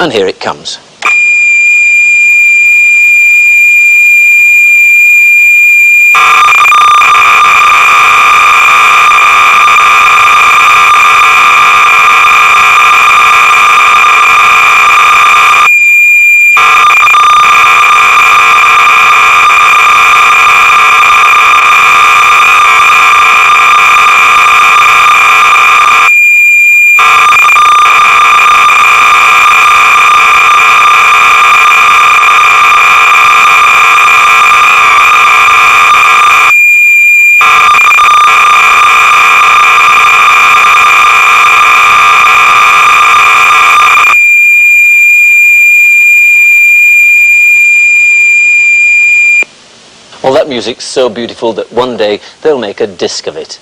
And here it comes. Well, that music's so beautiful that one day they'll make a disc of it.